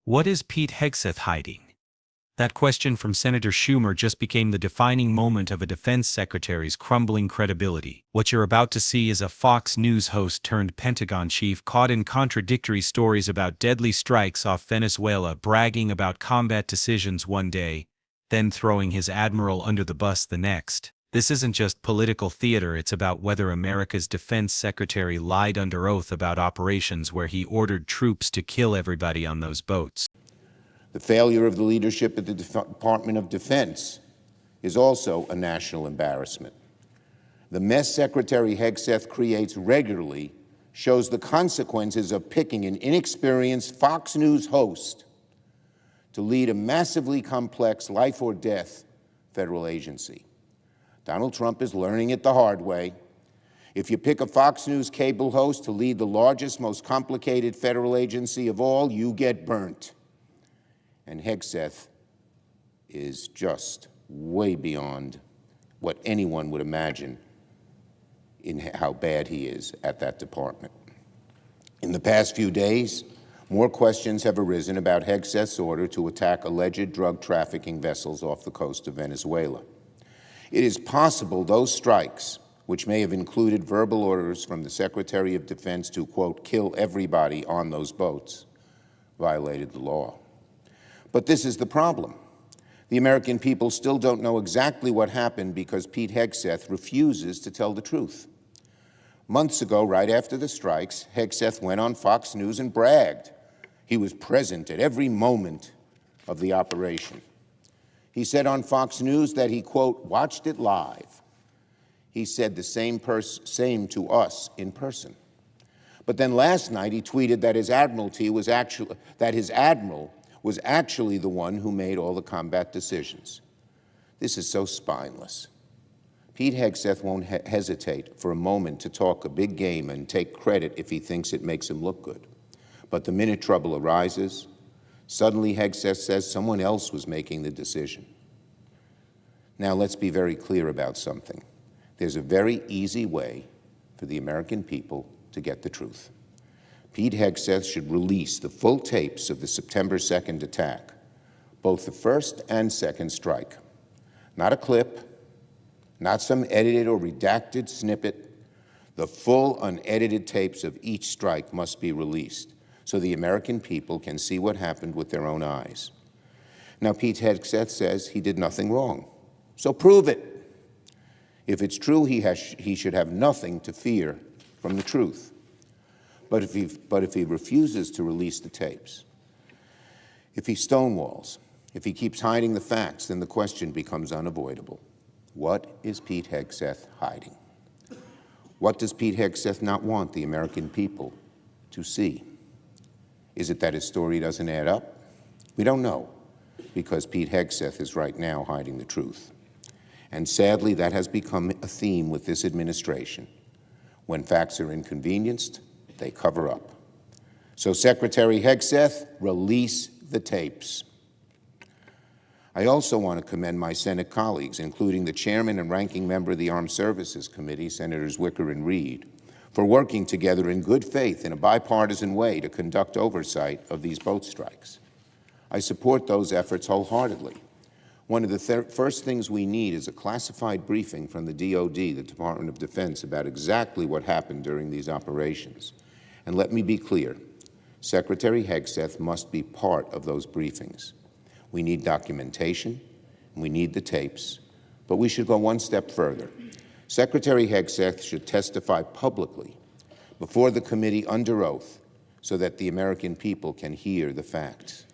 What is Pete Hegseth hiding? That question from Senator Schumer just became the defining moment of a defense secretary's crumbling credibility. What you're about to see is a Fox News host turned Pentagon chief caught in contradictory stories about deadly strikes off Venezuela, bragging about combat decisions one day, then throwing his admiral under the bus the next. This isn't just political theater, it's about whether America's defense secretary lied under oath about operations where he ordered troops to kill everybody on those boats. The failure of the leadership at the Department of Defense is also a national embarrassment. The mess Secretary Hegseth creates regularly shows the consequences of picking an inexperienced Fox News host to lead a massively complex life-or-death federal agency. Donald Trump is learning it the hard way. If you pick a Fox News cable host to lead the largest, most complicated federal agency of all, you get burnt. And Hegseth is just way beyond what anyone would imagine in how bad he is at that department. In the past few days, more questions have arisen about Hegseth's order to attack alleged drug trafficking vessels off the coast of Venezuela. It is possible those strikes, which may have included verbal orders from the Secretary of Defense to, quote, kill everybody on those boats, violated the law. But this is the problem. The American people still don't know exactly what happened because Pete Hegseth refuses to tell the truth. Months ago, right after the strikes, Hegseth went on Fox News and bragged. He was present at every moment of the operation. He said on Fox News that he, quote, watched it live. He said the same to us in person. But then last night he tweeted that his admiral was actually the one who made all the combat decisions. This is so spineless. Pete Hegseth won't hesitate for a moment to talk a big game and take credit if he thinks it makes him look good. But the minute trouble arises, suddenly Hegseth says someone else was making the decision. Now let's be very clear about something. There's a very easy way for the American people to get the truth. Pete Hegseth should release the full tapes of the September 2nd attack, both the first and second strike. Not a clip, not some edited or redacted snippet. The full unedited tapes of each strike must be released so the American people can see what happened with their own eyes. Now, Pete Hegseth says he did nothing wrong, so prove it. If it's true, he should have nothing to fear from the truth. But if he refuses to release the tapes, if he stonewalls, if he keeps hiding the facts, then the question becomes unavoidable. What is Pete Hegseth hiding? What does Pete Hegseth not want the American people to see? Is it that his story doesn't add up? We don't know, because Pete Hegseth is right now hiding the truth. And sadly, that has become a theme with this administration. When facts are inconvenienced, they cover up. So Secretary Hegseth, release the tapes. I also want to commend my Senate colleagues, including the chairman and ranking member of the Armed Services Committee, Senators Wicker and Reed, for working together in good faith in a bipartisan way to conduct oversight of these boat strikes. I support those efforts wholeheartedly. One of the first things we need is a classified briefing from the DoD, the Department of Defense, about exactly what happened during these operations. And let me be clear, Secretary Hegseth must be part of those briefings. We need documentation, and we need the tapes, but we should go one step further. Secretary Hegseth should testify publicly before the committee under oath so that the American people can hear the facts.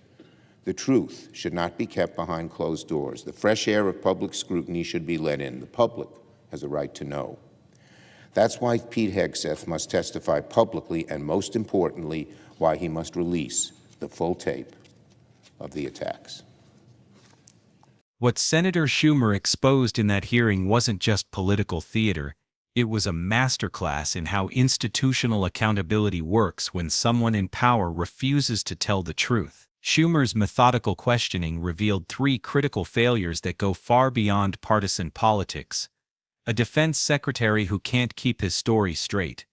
The truth should not be kept behind closed doors. The fresh air of public scrutiny should be let in. The public has a right to know. That's why Pete Hegseth must testify publicly, and most importantly, why he must release the full tape of the attacks. What Senator Schumer exposed in that hearing wasn't just political theater, it was a masterclass in how institutional accountability works when someone in power refuses to tell the truth. Schumer's methodical questioning revealed three critical failures that go far beyond partisan politics: a defense secretary who can't keep his story straight,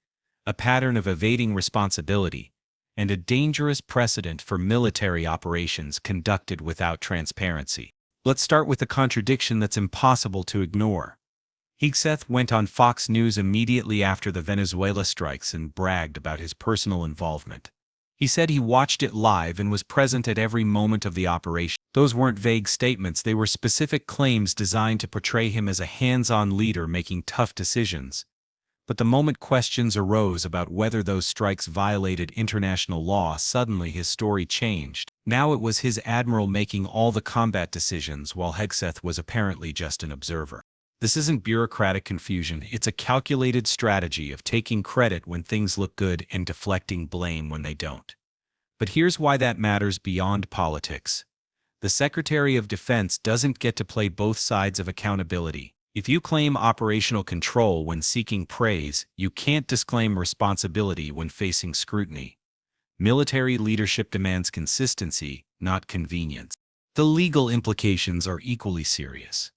a pattern of evading responsibility, and a dangerous precedent for military operations conducted without transparency. Let's start with a contradiction that's impossible to ignore. Hegseth went on Fox News immediately after the Venezuela strikes and bragged about his personal involvement. He said he watched it live and was present at every moment of the operation. Those weren't vague statements, they were specific claims designed to portray him as a hands-on leader making tough decisions. But the moment questions arose about whether those strikes violated international law, suddenly his story changed. Now it was his admiral making all the combat decisions while Hegseth was apparently just an observer. This isn't bureaucratic confusion, it's a calculated strategy of taking credit when things look good and deflecting blame when they don't. But here's why that matters beyond politics. The Secretary of Defense doesn't get to play both sides of accountability. If you claim operational control when seeking praise, you can't disclaim responsibility when facing scrutiny. Military leadership demands consistency, not convenience. The legal implications are equally serious.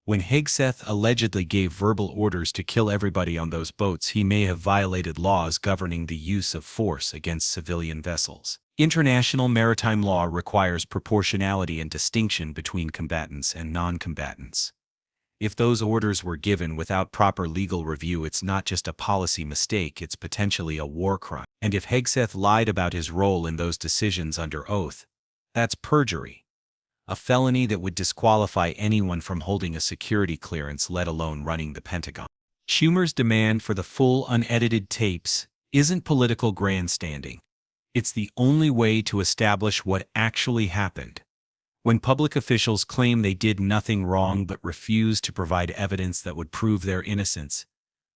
When Hegseth allegedly gave verbal orders to kill everybody on those boats, he may have violated laws governing the use of force against civilian vessels. International maritime law requires proportionality and distinction between combatants and non-combatants. If those orders were given without proper legal review, it's not just a policy mistake, it's potentially a war crime. And if Hegseth lied about his role in those decisions under oath, that's perjury. A felony that would disqualify anyone from holding a security clearance, let alone running the Pentagon. Schumer's demand for the full unedited tapes isn't political grandstanding. It's the only way to establish what actually happened. When public officials claim they did nothing wrong but refuse to provide evidence that would prove their innocence,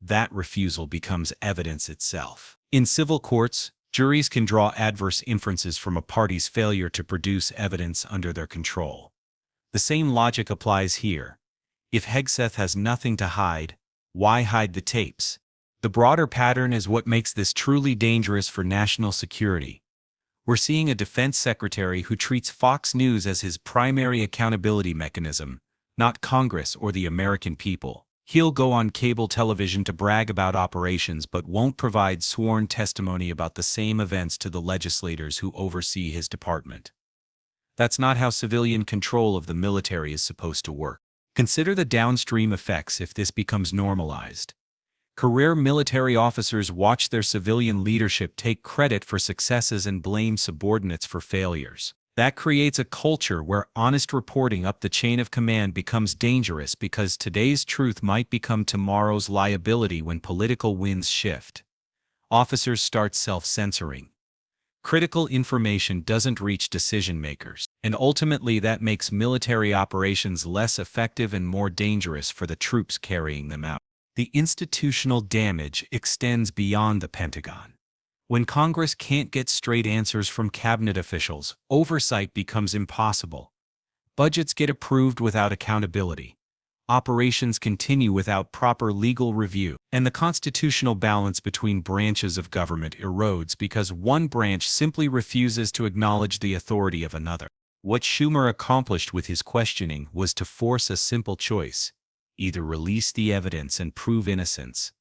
that refusal becomes evidence itself. In civil courts, juries can draw adverse inferences from a party's failure to produce evidence under their control. The same logic applies here. If Hegseth has nothing to hide, why hide the tapes? The broader pattern is what makes this truly dangerous for national security. We're seeing a defense secretary who treats Fox News as his primary accountability mechanism, not Congress or the American people. He'll go on cable television to brag about operations but won't provide sworn testimony about the same events to the legislators who oversee his department. That's not how civilian control of the military is supposed to work. Consider the downstream effects if this becomes normalized. Career military officers watch their civilian leadership take credit for successes and blame subordinates for failures. That creates a culture where honest reporting up the chain of command becomes dangerous because today's truth might become tomorrow's liability when political winds shift. Officers start self-censoring. Critical information doesn't reach decision-makers, and ultimately that makes military operations less effective and more dangerous for the troops carrying them out. The institutional damage extends beyond the Pentagon. When Congress can't get straight answers from cabinet officials, oversight becomes impossible. Budgets get approved without accountability. Operations continue without proper legal review. And the constitutional balance between branches of government erodes because one branch simply refuses to acknowledge the authority of another. What Schumer accomplished with his questioning was to force a simple choice: either release the evidence and prove innocence,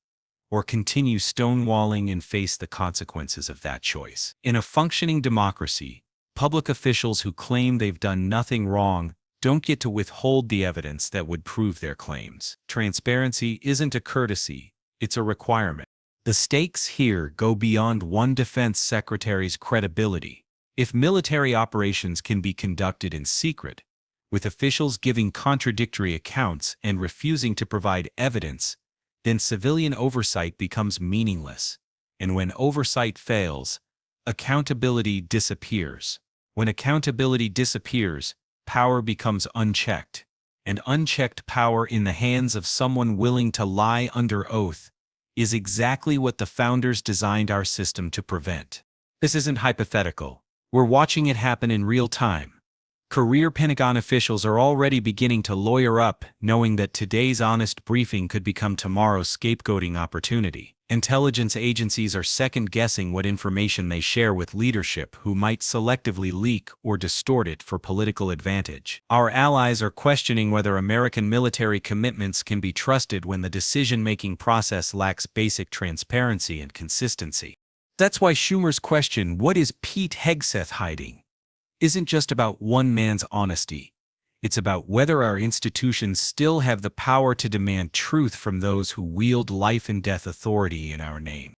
or continue stonewalling and face the consequences of that choice. In a functioning democracy, public officials who claim they've done nothing wrong don't get to withhold the evidence that would prove their claims. Transparency isn't a courtesy, it's a requirement. The stakes here go beyond one defense secretary's credibility. If military operations can be conducted in secret, with officials giving contradictory accounts and refusing to provide evidence, then civilian oversight becomes meaningless. And when oversight fails, accountability disappears. When accountability disappears, power becomes unchecked. And unchecked power in the hands of someone willing to lie under oath is exactly what the founders designed our system to prevent. This isn't hypothetical. We're watching it happen in real time. Career Pentagon officials are already beginning to lawyer up, knowing that today's honest briefing could become tomorrow's scapegoating opportunity. Intelligence agencies are second-guessing what information they share with leadership who might selectively leak or distort it for political advantage. Our allies are questioning whether American military commitments can be trusted when the decision-making process lacks basic transparency and consistency. That's why Schumer's question, "What is Pete Hegseth hiding?" isn't just about one man's honesty. It's about whether our institutions still have the power to demand truth from those who wield life and death authority in our name.